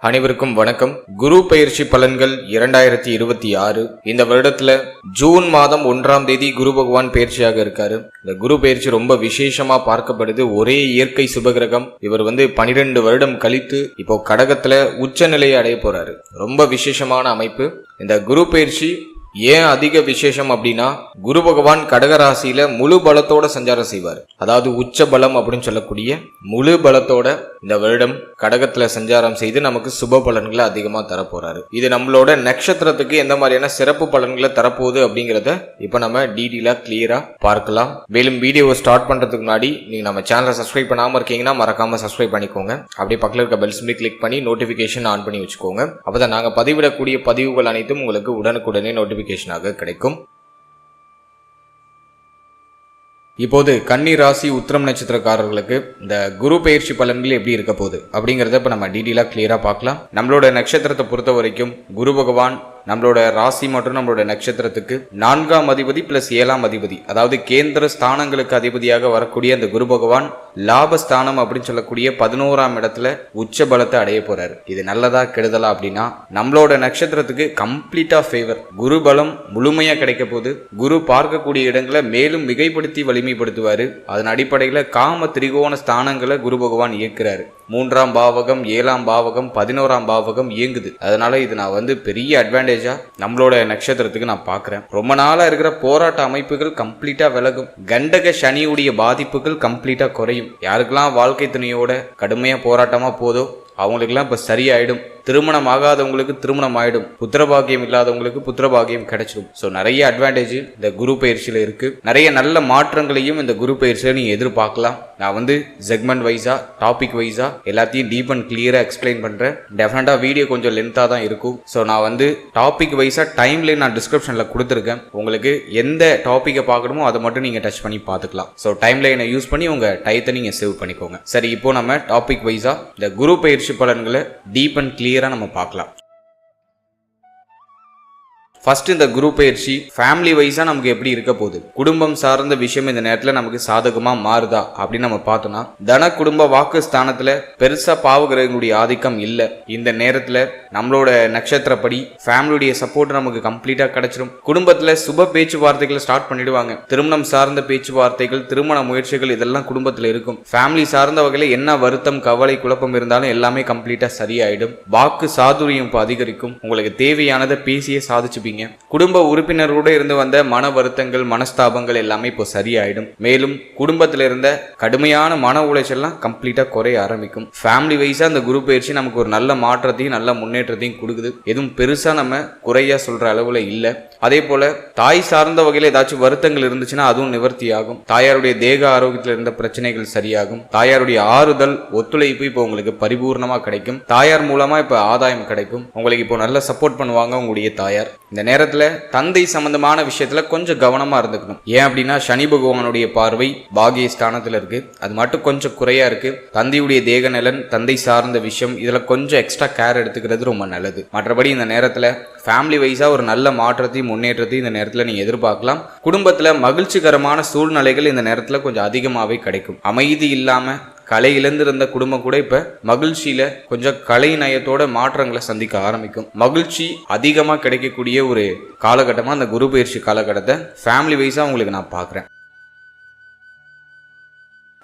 அனைவருக்கும் வணக்கம். குரு பயிற்சி பலன்கள் 2026. இந்த வருடத்துல ஜூன் மாதம் 1ஆம் தேதி குரு பகவான் பயிற்சியாக இருக்காரு. இந்த குரு பயிற்சி ரொம்ப விசேஷமா பார்க்கப்படுது. ஒரே இயற்கை சுபகிரகம். இவர் 12 வருடம் கழித்து இப்போ கடகத்துல உச்ச நிலையை அடைய போறாரு. ரொம்ப விசேஷமான அமைப்பு. இந்த குரு பயிற்சி ஏன் அதிக விசேஷம் அப்படின்னா, குரு பகவான் கடகராசியில முழு பலத்தோட சஞ்சாரம் செய்வார். அதாவது உச்ச பலம் அப்படின்னு சொல்லக்கூடிய முழு பலத்தோட இந்த வருடம் கடகத்துல சஞ்சாரம் செய்து நமக்கு சுப பலன்களை அதிகமா தரப்போறாரு. இது நம்மளோட நட்சத்திரத்துக்கு எந்த மாதிரியான சிறப்பு பலன்களை தரப்போகுது அப்படிங்கறத இப்ப நம்ம டீடெயிலா கிளியரா பார்க்கலாம். மேலும் வீடியோவை ஸ்டார்ட் பண்றதுக்கு முன்னாடி நீங்க நம்ம சேனலை சப்ஸ்கிரைப் பண்ணாம இருக்கீங்கன்னா மறக்காம சப்ஸ்கிரைப் பண்ணிக்கோங்க. அப்படியே பக்கத்துல இருக்க பெல் சிம்பலை கிளிக் பண்ணி நோட்டிபிகேஷன் ஆன் பண்ணி வச்சுக்கோங்க. அப்பதான் நாங்க பதிவிடக்கூடிய பதிவுகள் அனைத்தும் உங்களுக்கு உடனுக்குடனே நோட்டிபிகேஷனாக கிடைக்கும். இப்போது கன்னி ராசி உத்திரம் நட்சத்திரக்காரர்களுக்கு இந்த குரு பயிற்சி பலன்கள் எப்படி இருக்க போகுது அப்படிங்கறத இப்ப நம்ம டீடெயிலா கிளியரா பார்க்கலாம். நம்மளோட நட்சத்திரத்தை பொறுத்த வரைக்கும் குரு பகவான் நம்மளோட ராசி மற்றும் நம்மளோட நட்சத்திரத்துக்கு 4ஆம் அதிபதி பிளஸ் 7ஆம் அதிபதி, அதாவது கேந்திர ஸ்தானங்களுக்கு அதிபதியாக வரக்கூடிய அந்த குரு பகவான் லாபஸ்தானம் அப்படின்னு சொல்லக்கூடிய 11ஆம் இடத்துல உச்ச பலத்தை அடைய போறாரு. இது நல்லதா கெடுதலா அப்படின்னா, நம்மளோட நட்சத்திரத்துக்கு கம்ப்ளீட்டா ஃபேவர். குரு பலம் முழுமையா கிடைக்க போது. குரு பார்க்கக்கூடிய இடங்களை மேலும் மிகைப்படுத்தி வலிமைப்படுத்துவாரு. அதன் அடிப்படையில காம திரிகோண ஸ்தானங்களை குரு பகவான் இயக்குறாரு. 3ஆம் பாவகம், 7ஆம் பாவகம், 11ஆம் பாவகம் இயங்குது. அதனால இது நான் பெரிய அட்வான்டேஜா நம்மளோட நட்சத்திரத்துக்கு நான் பாக்குறேன். ரொம்ப நாளா இருக்கிற போராட்ட அமைப்புகள் கம்ப்ளீட்டா விலகும். கண்டக சனியுடைய பாதிப்புகள் கம்ப்ளீட்டா குறையும். யாருக்கெல்லாம் வாழ்க்கை துணையோட கடுமையா போராட்டமா போதோ அவங்களுக்கெல்லாம் இப்ப சரியாயிடும். திருமணம் ஆகாதவங்களுக்கு திருமணம் ஆயிடும். புத்திரபாகியம் இல்லாதவங்களுக்கு புத்திரபாகியம் கிடைச்சிடும். ஸோ நிறைய அட்வான்டேஜ் இந்த குரு பயிற்சியில இருக்கு. நிறைய நல்ல மாற்றங்களையும் இந்த குரு பயிற்சியில நீங்க எதிர்பார்க்கலாம். நான் செக்மெண்ட் வைஸா டாபிக் வைஸா எல்லாத்தையும் டீப் அண்ட் கிளியரா எக்ஸ்பிளைன் பண்றேன். டெஃபினட்டா வீடியோ கொஞ்சம் லென்த்தா தான் இருக்கும். ஸோ நான் டாபிக் வைஸா டைம் லைன் நான் டிஸ்கிரிப்ஷன்ல கொடுத்துருக்கேன். உங்களுக்கு எந்த டாபிக்கை பார்க்கணுமோ அதை மட்டும் நீங்க டச் பண்ணி பார்த்துக்கலாம். ஸோ டைம் லைனை யூஸ் பண்ணி உங்க டயத்தை நீங்க சேவ் பண்ணிக்கோங்க. சரி, இப்போ நம்ம டாபிக் வைஸா இந்த குரு பயிற்சி பலன்களை டீப் அண்ட் கிளியரா நம்ம பார்க்கலாம். ஃபர்ஸ்ட், இந்த குரு பயிற்சி ஃபேமிலி வைஸா நமக்கு எப்படி இருக்க போகுது, குடும்பம் சார்ந்த விஷயம் இந்த நேரத்துல நமக்கு சாதகமா மாறுதா அப்படின்னு நம்ம பார்த்தோம்னா, தன குடும்ப வாக்கு ஸ்தானத்துல பெருசா பாவகிரகங்களுடைய ஆதிக்கம் இல்ல. இந்த நேரத்துல நம்மளோட நட்சத்திரப்படி ஃபேமிலியுடைய சப்போர்ட் நமக்கு கம்ப்ளீட்டா கிடைச்சிடும். குடும்பத்துல சுப பேச்சுவார்த்தைகளை ஸ்டார்ட் பண்ணிடுவாங்க. திருமணம் சார்ந்த பேச்சுவார்த்தைகள், திருமண முயற்சிகள் இதெல்லாம் குடும்பத்துல இருக்கும். ஃபேமிலி சார்ந்த வகையில என்ன வருத்தம், கவலை, குழப்பம் இருந்தாலும் எல்லாமே கம்ப்ளீட்டா சரியாயிடும். வாக்கு சாதுரியம் அதிகரிக்கும். உங்களுக்கு தேவையானதை பேசியே சாதிச்சுப்பீங்க. குடும்ப உறுப்பினரோட இருந்து வந்த மன வருத்தங்கள், மனஸ்தாபங்கள் எல்லாமே இப்போ சரியாயிடும். மேலும் குடும்பத்தில இருந்த கடுமையான மன உளைச்சல்லாம் கம்ப்ளீட்டா குறைய ஆரம்பிக்கும். ஃபேமிலி வைஸா அந்த குரு பயிற்சி நமக்கு ஒரு நல்ல மாற்றத்தையும் நல்ல முன்னேற்றத்தையும் கொடுக்குது. எதுவும் பெருசா நம்ம குறையா சொல்ற அளவுல இல்ல. அதே போல தாய் சார்ந்த வகையில ஏதாச்சும் வருத்தங்கள் இருந்துச்சுன்னா அதுவும் நிவர்த்தி ஆகும். தாயாருடைய தேக ஆரோக்கியத்தில் இருந்த பிரச்சனைகள் சரியாகும். தாயாருடைய ஆறுதல், ஒத்துழைப்பு இப்போ உங்களுக்கு பரிபூர்ணமா கிடைக்கும். தாயார் மூலமா இப்ப ஆதாயம் கிடைக்கும். உங்களுக்கு இப்போ நல்ல சப்போர்ட் பண்ணுவாங்க உங்களுடைய தாயார். இந்த நேரத்துல தந்தை சம்பந்தமான விஷயத்துல கொஞ்சம் கவனமா இருந்துக்கணும். ஏன் அப்படின்னா, சனி பகவானுடைய பார்வை பாகிய ஸ்தானத்துல இருக்கு. அது மட்டும் கொஞ்சம் குறையா இருக்கு. தந்தையுடைய தேக நலன், தந்தை சார்ந்த விஷயம், இதுல கொஞ்சம் எக்ஸ்ட்ரா கேர் எடுத்துக்கிறது ரொம்ப நல்லது. மற்றபடி இந்த நேரத்துல ஃபேமிலி வைஸா ஒரு நல்ல மாற்றத்தையும் முன்னேற்றத்தையும் இந்த நேரத்துல நீங்க எதிர்பார்க்கலாம். குடும்பத்துல மகிழ்ச்சிகரமான சூழ்நிலைகள் இந்த நேரத்துல கொஞ்சம் அதிகமாவே கிடைக்கும். அமைதி இல்லாம கலை இழந்திருந்த குடும்பம் கூட இப்ப மகிழ்ச்சியில கொஞ்சம் கலை நயத்தோட மாற்றங்களை சந்திக்க ஆரம்பிக்கும். மகிழ்ச்சி அதிகமா கிடைக்கக்கூடிய ஒரு காலகட்டமா அந்த குரு பயிற்சி காலகட்டத்தை ஃபேமிலி வைஸா உங்களுக்கு நான் பாக்குறேன்.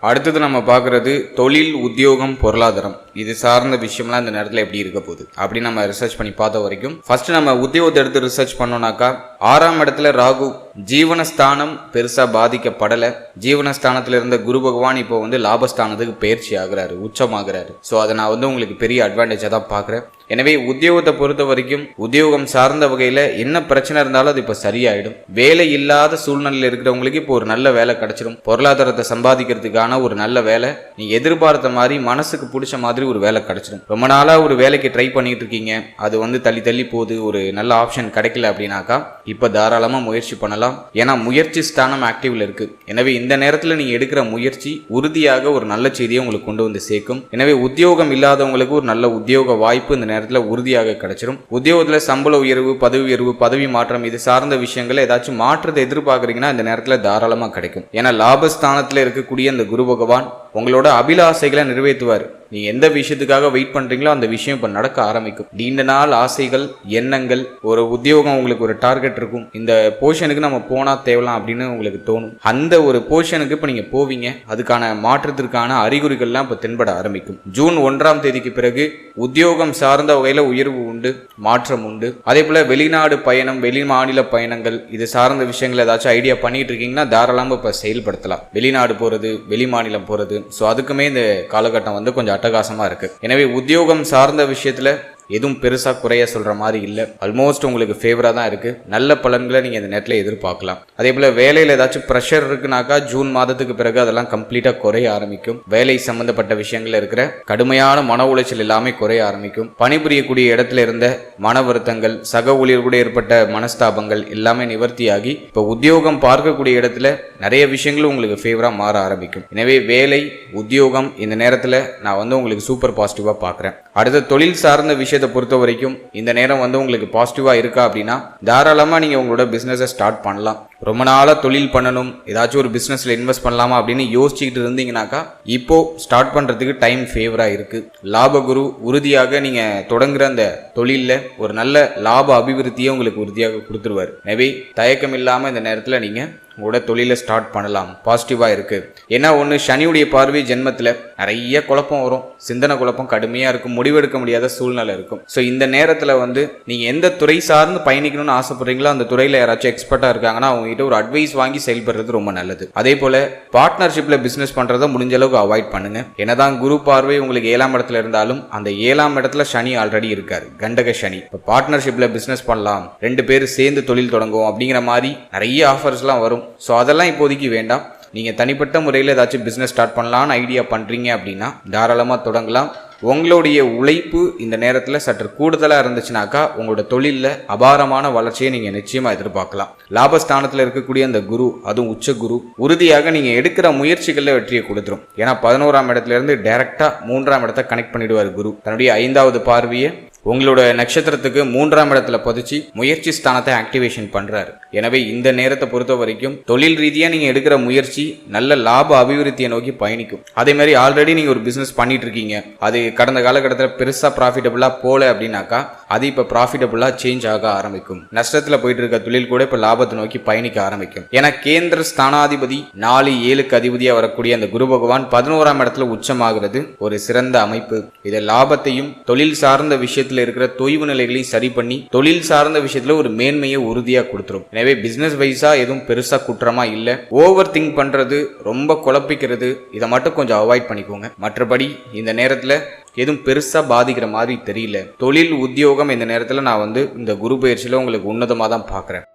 அடுத்தது நம்ம பார்க்கறது தொழில், உத்தியோகம், பொருளாதாரம். இது சார்ந்த விஷயம்லாம் இந்த நேரத்தில் எப்படி இருக்க போகுது அப்படின்னு நம்ம ரிசர்ச் பண்ணி பார்த்த வரைக்கும், ஃபர்ஸ்ட் நம்ம உத்தியோகத்தை எடுத்து ரிசர்ச் பண்ணோம்னாக்கா, 6ஆம் இடத்துல ராகு, ஜீவனஸ்தானம் பெருசா பாதிக்கப்படல. ஜீவனஸ்தானத்துல இருந்த குரு பகவான் இப்போ லாபஸ்தானத்துக்கு பயிற்சி ஆகுறாரு, உச்சமாகிறாரு. ஸோ அதை நான் உங்களுக்கு பெரிய அட்வான்டேஜா தான் பாக்குறேன். எனவே உத்தியோகத்தை பொறுத்த வரைக்கும் உத்தியோகம் சார்ந்த வகையில என்ன பிரச்சனை இருந்தாலும் அது இப்ப சரியாயிடும். வேலை இல்லாத சூழ்நிலையில் இருக்கிறவங்களுக்கு இப்போ ஒரு நல்ல வேலை கிடைச்சிடும். பொருளாதாரத்தை சம்பாதிக்கிறதுக்கான ஒரு நல்ல வேலை, நீங்க எதிர்பார்த்த மாதிரி மனசுக்கு பிடிச்ச மாதிரி ஒரு வேலை கிடைச்சிடும். ரொம்ப நாளா ஒரு வேலைக்கு ட்ரை பண்ணிட்டு இருக்கீங்க, அது தள்ளி தள்ளி போகுது, ஒரு நல்ல ஆப்ஷன் கிடைக்கல அப்படின்னாக்கா இப்ப தாராளமா முயற்சி பண்ணலாம். ஏன்னா முயற்சி ஸ்தானம் ஆக்டிவ்ல இருக்கு. எனவே இந்த நேரத்துல நீங்க எடுக்கிற முயற்சி உறுதியாக ஒரு நல்ல செய்தியை உங்களுக்கு கொண்டு சேர்க்கும். எனவே உத்தியோகம் இல்லாதவங்களுக்கு ஒரு நல்ல உத்தியோக வாய்ப்பு இந்த நேரத்துல உறுதியாக கிடைச்சிடும். உத்தியோகத்துல சம்பள உயர்வு, பதவி உயர்வு, பதவி மாற்றம் இது சார்ந்த விஷயங்கள் ஏதாச்சும் மாற்றத்தை எதிர்பார்க்கறீங்கன்னா இந்த நேரத்துல தாராளமா கிடைக்கும். ஏன்னா லாபஸ்தானத்துல இருக்கக்கூடிய அந்த குரு பகவான் உங்களோட அபிலாசைகளை நிறைவேற்றுவார். நீங்க எந்த விஷயத்துக்காக வெயிட் பண்றீங்களோ அந்த விஷயம் இப்ப நடக்க ஆரம்பிக்கும். நீண்ட நாள் ஆசைகள், எண்ணங்கள், ஒரு உத்தியோகம், உங்களுக்கு ஒரு டார்கெட் இருக்கும், இந்த போர்ஷனுக்கு நம்ம போனா தேவலாம் அப்படின்னு உங்களுக்கு தோணும். அந்த ஒரு போர்ஷனுக்கு இப்ப நீங்க போவீங்க. அதுக்கான மாற்றத்திற்கான அறிகுறிகள்லாம் இப்ப தென்பட ஆரம்பிக்கும். ஜூன் 1ஆம் தேதிக்கு பிறகு உத்தியோகம் சார்ந்த வகையில உயர்வு உண்டு, மாற்றம் உண்டு. அதே போல வெளிநாடு பயணம், வெளி மாநில பயணங்கள், இது சார்ந்த விஷயங்கள் ஏதாச்சும் ஐடியா பண்ணிட்டு இருக்கீங்கன்னா தாராளமா இப்ப செயல்படுத்தலாம். வெளிநாடு போறது, வெளி மாநிலம் போறது, ஸோ அதுக்குமே இந்த காலகட்டம் வந்து கொஞ்சம் அட்டகாசமா இருக்கு. எனவே உத்தியோகம் சார்ந்த விஷயத்துல எதுவும் பெருசா குறைய சொல்ற மாதிரி இல்ல. ஆல்மோஸ்ட் உங்களுக்கு ஃபேவரா தான் இருக்கு. நல்ல பலன்களை நீங்க இந்த நேரத்துல எதிர்பார்க்கலாம். அதே போல வேலையில ஏதாச்சும் ப்ரெஷர் இருக்குனாக்கா ஜூன் மாதத்துக்கு பிறகு அதெல்லாம் கம்ப்ளீட்டா குறைய ஆரம்பிக்கும். வேலை சம்பந்தப்பட்ட விஷயங்கள்ல இருக்கிற கடுமையான மன உளைச்சல் எல்லாமே குறைய ஆரம்பிக்கும். பணிபுரியக்கூடிய இடத்துல இருந்த மன வருத்தங்கள், சக ஊழியர் கூட ஏற்பட்ட மனஸ்தாபங்கள் எல்லாமே நிவர்த்தியாகி இப்ப உத்தியோகம் பார்க்கக்கூடிய இடத்துல நிறைய விஷயங்களும் உங்களுக்கு ஃபேவரா மாற ஆரம்பிக்கும். எனவே வேலை, உத்தியோகம் இந்த நேரத்துல நான் வந்து உங்களுக்கு சூப்பர் பாசிட்டிவா பாக்குறேன். அடுத்த தொழில் சார்ந்த விஷயத்தை பொறுத்த வரைக்கும் இந்த நேரம் வந்து உங்களுக்கு பாசிட்டிவா இருக்கா அப்படின்னா தாராளமா நீங்க உங்களோட பிசினஸை ஸ்டார்ட் பண்ணலாம். ரொம்ப நாளா தொழில் பண்ணணும், ஏதாச்சும் ஒரு பிசினஸ்ல இன்வெஸ்ட் பண்ணலாமா அப்படின்னு யோசிச்சுக்கிட்டு இருந்தீங்கன்னாக்கா இப்போ ஸ்டார்ட் பண்றதுக்கு டைம் ஃபேவரா இருக்கு. லாபகுரு உறுதியாக நீங்க தொடங்குற அந்த தொழில ஒரு நல்ல லாப அபிவிருத்தியை உங்களுக்கு உறுதியாக கொடுத்துருவாரு. எனவே தயக்கம் இல்லாம இந்த நேரத்துல நீங்க உங்களோட தொழிலை ஸ்டார்ட் பண்ணலாம். பாசிட்டிவா இருக்கு. ஏன்னா ஒன்று, சனியுடைய பார்வை ஜென்மத்தில் நிறைய குழப்பம் வரும், சிந்தனை குழப்பம் கடுமையா இருக்கும், முடிவெடுக்க முடியாத சூழ்நிலை இருக்கும். ஸோ இந்த நேரத்தில் வந்து நீங்க எந்த துறை சார்ந்து பயணிக்கணும்னு ஆசைப்படுறீங்களோ அந்த துறையில யாராச்சும் எக்ஸ்பர்ட்டா இருக்காங்கன்னா அவங்க கிட்ட ஒரு அட்வைஸ் வாங்கி செயல்படுறது ரொம்ப நல்லது. அதே போல பார்ட்னர்ஷிப்ல பிசினஸ் பண்றதை முடிஞ்ச அளவுக்கு அவாய்ட் பண்ணுங்க. என்னதான் குரு பார்வை உங்களுக்கு 7ஆம் இடத்துல இருந்தாலும் அந்த 7ஆம் இடத்துல சனி ஆல்ரெடி இருக்காரு, கண்டக சனி. இப்போ பார்ட்னர்ஷிப்ல பிசினஸ் பண்ணலாம், 2 பேர் சேர்ந்து தொழில் தொடங்கும் அப்படிங்கிற மாதிரி நிறைய ஆஃபர்ஸ்லாம் வரும். ஸோ அதெல்லாம் இப்போதைக்கு வேண்டாம். நீங்கள் தனிப்பட்ட முறையில் ஏதாச்சும் பிஸ்னஸ் ஸ்டார்ட் பண்ணலான்னு ஐடியா பண்ணுறீங்க அப்படின்னா தாராளமாக தொடங்கலாம். உங்களுடைய உழைப்பு இந்த நேரத்தில் சற்று கூடுதலாக இருந்துச்சுனாக்கா உங்களோட தொழிலில் அபாரமான வளர்ச்சியை நீங்கள் நிச்சயமாக எதிர்பார்க்கலாம். லாபஸ்தானத்தில் இருக்கக்கூடிய அந்த குரு, அதுவும் உச்ச குரு, உறுதியாக நீங்கள் எடுக்கிற முயற்சிகளில் வெற்றியை கொடுத்துரும். ஏன்னா 11ஆம் இடத்துல இருந்து டைரக்டா 3ஆம் இடத்தை கனெக்ட் பண்ணிடுவார் குரு. தன்னுடைய 5வது பார்வையை உங்களோட நட்சத்திரத்துக்கு 3ஆம் இடத்துல பதிச்சு முயற்சி ஸ்தானத்தை ஆக்டிவேஷன் பண்றாரு. எனவே இந்த நேரத்தை பொறுத்த வரைக்கும் தொழில் ரீதியா நீங்க எடுக்கிற முயற்சி நல்ல லாப அபிவிருத்தியை நோக்கி பயணிக்கும். அதே மாதிரி ஆல்ரெடி நீங்க ஒரு பிசினஸ் பண்ணிட்டு இருக்கீங்க, அது கடந்த காலகட்டத்தில் பெருசா ப்ராஃபிட்டபிளா போல அப்படின்னாக்கா அது இப்ப ப்ராஃபிட்டபிளா சேஞ்ச் ஆக ஆரம்பிக்கும். நஷ்டத்துல போயிட்டு இருக்க தொழில் கூட இப்ப லாபத்தை நோக்கி பயணிக்க ஆரம்பிக்கும். ஏன்னா கேந்திர ஸ்தானாதிபதி 4-7க்கு அதிபதியா வரக்கூடிய அந்த குரு பகவான் 11ஆம் இடத்துல உச்சமாகிறது ஒரு சிறந்த அமைப்பு. இதை லாபத்தையும் தொழில் சார்ந்த விஷயத்தில் இருக்கிற தொய்வு நிலைகளையும் சரி பண்ணி தொழில் சார்ந்த விஷயத்துல ஒரு மேன்மையை உறுதியா கொடுத்துரும். எனவே பிசினஸ் வைஸா எதுவும் பெருசா குற்றமா இல்ல. ஓவர் திங்க் பண்றது, ரொம்ப குழப்பிக்கிறது, இதை மட்டும் கொஞ்சம் அவாய்ட் பண்ணிக்கோங்க. மற்றபடி இந்த நேரத்துல எதுவும் பெருசா பாதிக்கிற மாதிரி தெரியல. தொழில், உத்தியோகம் இந்த நேரத்துல நான் வந்து இந்த குரு பயிற்சியில உங்களுக்கு உன்னதமா தான் பாக்குறேன்.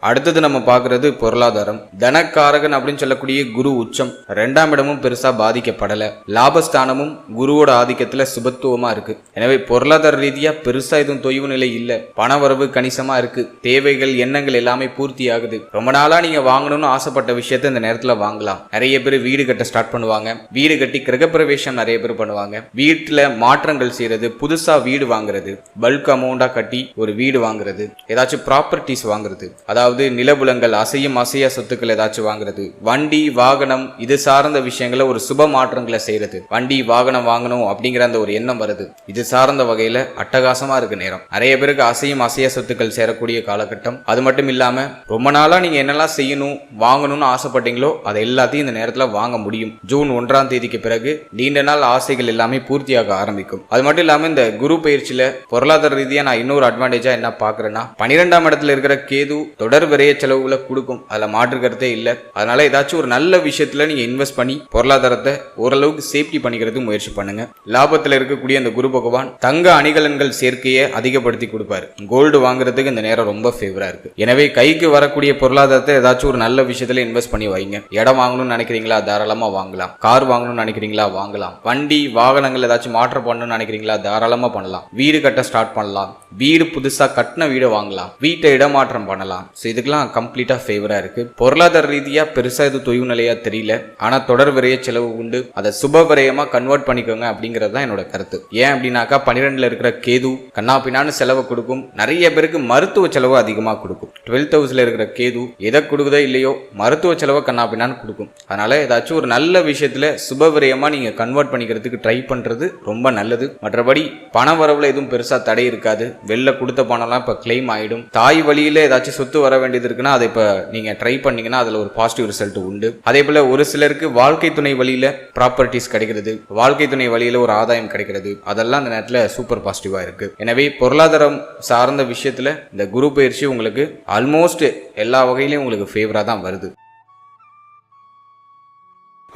அடுத்தது நம்ம பார்க்கறது பொருளாதாரம். தனக்காரகன் அப்படின்னு சொல்லக்கூடிய குரு உச்சம், 2ஆம் இடமும் பெருசா பாதிக்கப்படல. லாபஸ்தானமும் குருவோட ஆதிக்கத்துல சுபத்துவமா இருக்கு. எனவே பொருளாதார ரீதியா பெருசா எதுவும் தொய்வு நிலை இல்ல. பணவரவு கணிசமா இருக்கு. தேவைகள், எண்ணங்கள் எல்லாமே பூர்த்தி ஆகுது. ரொம்ப நாளா நீங்க வாங்கணும்னு ஆசைப்பட்ட விஷயத்த இந்த நேரத்துல வாங்கலாம். நிறைய பேர் வீடு கட்ட ஸ்டார்ட் பண்ணுவாங்க, வீடு கட்டி கிரகப்பிரவேசம் நிறைய பேர் பண்ணுவாங்க, வீட்டுல மாற்றங்கள் செய்யறது, புதுசா வீடு வாங்குறது, பல்க் அமௌண்டா கட்டி ஒரு வீடு வாங்குறது, ஏதாச்சும் ப்ராப்பர்ட்டிஸ் வாங்குறது, அதாவது நிலபுலங்கள், அசையும் அசையா சொத்துக்கள் ஏதாச்சும் வாங்குறது, வண்டி வாகனம் இது சார்ந்த விஷயங்களை ஒரு சுப மாற்றங்களை செய்யறது, வண்டி வாகனம் வாங்கணும் அப்படிங்கிற அந்த ஒரு எண்ணம் வருது. இது சார்ந்த வகையில அட்டகாசமா இருக்கு நேரம். நிறைய பேருக்கு அசையும் அசையா சொத்துக்கள் சேரக்கூடிய காலகட்டம். அது மட்டும் இல்லாம ரொம்ப நாளா நீங்க என்னெல்லாம் செய்யணும், வாங்கணும்னு ஆசைப்பட்டீங்களோ அதை எல்லாத்தையும் இந்த நேரத்துல வாங்க முடியும். ஜூன் 1ஆம் தேதிக்கு பிறகு நீண்ட நாள் ஆசைகள் எல்லாமே பூர்த்தியாக ஆரம்பிக்கும். அது மட்டும் இல்லாம இந்த குரு பயிற்சியில பொருளாதார ரீதியா நான் இன்னொரு அட்வான்டேஜா என்ன பாக்குறேன்னா 12ஆம் இடத்துல இருக்கிற கேது தொடர் விரைய செலவுகளை கொடுக்கும். அதுல மாற்று கருத்தே இல்லை. அதனால ஏதாச்சும் ஒரு நல்ல விஷயத்துல நீங்க இன்வெஸ்ட் பண்ணி பொருளாதாரத்தை ஓரளவுக்கு சேஃப்டி பண்ணிக்கிறது முயற்சி பண்ணுங்க. லாபத்துல இருக்கக்கூடிய அந்த குரு பகவான் தங்க அணிகலன்கள் சேர்க்கையை அதிகப்படுத்தி கொடுப்பாரு. கோல்டு வாங்குறதுக்கு இந்த நேரம் ரொம்ப ஃபேவரா இருக்கு. எனவே கைக்கு வரக்கூடிய பொருளாதாரத்தை ஏதாச்சும் ஒரு நல்ல விஷயத்துல இன்வெஸ்ட் பண்ணி வைங்க. இடம் வாங்கணும்னு நினைக்கிறீங்களா, தாராளமா வாங்கலாம். கார் வாங்கணும்னு நினைக்கிறீங்களா, வாங்கலாம். வண்டி வாகனங்கள் ஏதாச்சும் மாற்றம் பண்ணணும்னு நினைக்கிறீங்களா, தாராளமா பண்ணலாம். வீடு கட்ட ஸ்டார்ட் பண்ணலாம். வீடு புதுசா கட்டின வீடு வாங்கலாம். வீட்டை இடமாற்றம் பண்ணலாம். இதுக்கெல்லாம் கம்ப்ளீட்டா ஃபேவரா இருக்கு. பொருளாதார ரீதியா பெருசா இது தொய்வு நிலையா தெரியல. ஆனா தொடர் விரைய செலவு உண்டு. அதை சுப விரயமா கன்வெர்ட் பண்ணிக்கோங்க அப்படிங்கிறது தான் என்னோட கருத்து. ஏன் அப்படின்னாக்கா 12ல இருக்கிற கேது கண்ணாப்பினான்னு செலவு கொடுக்கும். நிறைய பேருக்கு மருத்துவ செலவு அதிகமா கொடுக்கும். 12th ஹவுஸ்ல இருக்கிற கேது எதை கொடுக்குதோ இல்லையோ மருத்துவ செலவை கண்ணாப்பினான்னு கொடுக்கும். அதனால ஏதாச்சும் ஒரு நல்ல விஷயத்துல சுப விரயமா நீங்க கன்வெர்ட் பண்ணிக்கிறதுக்கு ட்ரை பண்றது ரொம்ப நல்லது. மற்றபடி பண வரவுல எதுவும் பெருசா தடை இருக்காது. வெளில கொடுத்த பணம்லாம் இப்ப கிளைம் ஆயிடும். தாய் வழியில ஏதாச்சும் சொத்து வர வேண்டியது இருக்குன்னா அதை இப்ப நீங்க ட்ரை பண்ணீங்கன்னா அதுல ஒரு பாசிட்டிவ் ரிசல்ட் உண்டு. அதே போல ஒரு சிலருக்கு வாழ்க்கை துணை வழியில ப்ராப்பர்ட்டிஸ் கிடைக்கிறது, வாழ்க்கை துணை வழியில ஒரு ஆதாயம் கிடைக்கிறது, அதெல்லாம் அந்த நேரத்துல சூப்பர் பாசிட்டிவா இருக்கு. எனவே பொருளாதாரம் சார்ந்த விஷயத்துல இந்த குரு பயிற்சி உங்களுக்கு ஆல்மோஸ்ட் எல்லா வகையிலையும் உங்களுக்கு ஃபேவரா தான் வருது.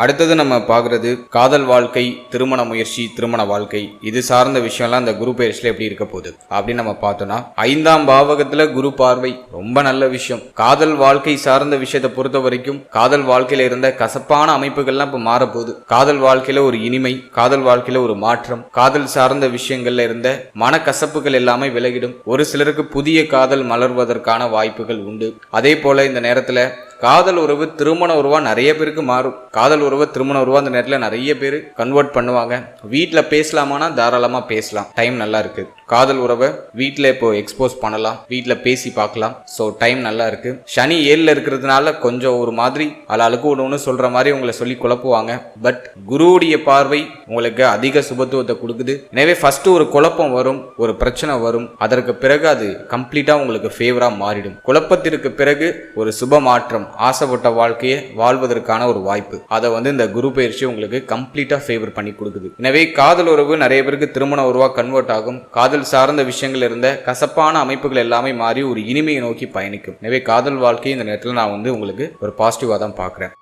அடுத்தது நம்ம பார்க்கறது காதல் வாழ்க்கை, திருமண முயற்சி, திருமண வாழ்க்கை, இது சார்ந்த விஷயம்லாம் இந்த குரு பயிற்சியில எப்படி இருக்க போகுது அப்படின்னு நம்ம பார்த்தோம்னா 5ஆம் பாவகத்துல குரு பார்வை ரொம்ப நல்ல விஷயம். காதல் வாழ்க்கை சார்ந்த விஷயத்தை பொறுத்த வரைக்கும் காதல் வாழ்க்கையில இருந்த கசப்பான அமைப்புகள்லாம் இப்ப மாறப்போகுது. காதல் வாழ்க்கையில ஒரு இனிமை, காதல் வாழ்க்கையில ஒரு மாற்றம், காதல் சார்ந்த விஷயங்கள்ல இருந்த மனக்கசப்புகள் எல்லாமே விலகிடும். ஒரு சிலருக்கு புதிய காதல் மலர்வதற்கான வாய்ப்புகள் உண்டு. அதே போல இந்த நேரத்துல காதல் உறவு திருமண உறவா நிறைய பேருக்கு மாறும். காதல் உறவு திருமண உறவா அந்த நேரத்தில் நிறைய பேர் கன்வெர்ட் பண்ணுவாங்க. வீட்டில் பேசலாமானா தாராளமா பேசலாம், டைம் நல்லா இருக்கு. காதல் உறவை வீட்டில் இப்போ எக்ஸ்போஸ் பண்ணலாம், வீட்டில் பேசி பார்க்கலாம். ஸோ டைம் நல்லா இருக்கு. சனி 7ல் இருக்கிறதுனால கொஞ்சம் ஒரு மாதிரி ஆளாளுக்கு ஒன்று சொல்ற மாதிரி உங்களை சொல்லி குழப்புவாங்க. பட் குருவுடைய பார்வை உங்களுக்கு அதிக சுபத்துவத்தை கொடுக்குது. எனவே ஃபர்ஸ்ட் ஒரு குழப்பம் வரும், ஒரு பிரச்சனை வரும். அதற்கு பிறகு அது கம்ப்ளீட்டா உங்களுக்கு ஃபேவரா மாறிடும். குழப்பத்திற்கு பிறகு ஒரு சுப மாற்றம், ஆசைப்பட்ட வாழ்க்கையை வாழ்வதற்கான ஒரு வாய்ப்பு, அதை இந்த குரு பயிற்சி உங்களுக்கு கம்ப்ளீட்டா ஃபேவர் பண்ணி கொடுக்குது. எனவே காதல் உறவு நிறைய பேருக்கு திருமண உறவா கன்வெர்ட் ஆகும். காதல் சார்ந்த விஷயங்கள் இருந்த கசப்பான அமைப்புகள் எல்லாமே மாறி ஒரு இனிமையை நோக்கி பயணிக்கும். எனவே காதல் வாழ்க்கை இந்த நேரத்தில் நான் உங்களுக்கு ஒரு பாசிட்டிவா தான் பார்க்கிறேன்.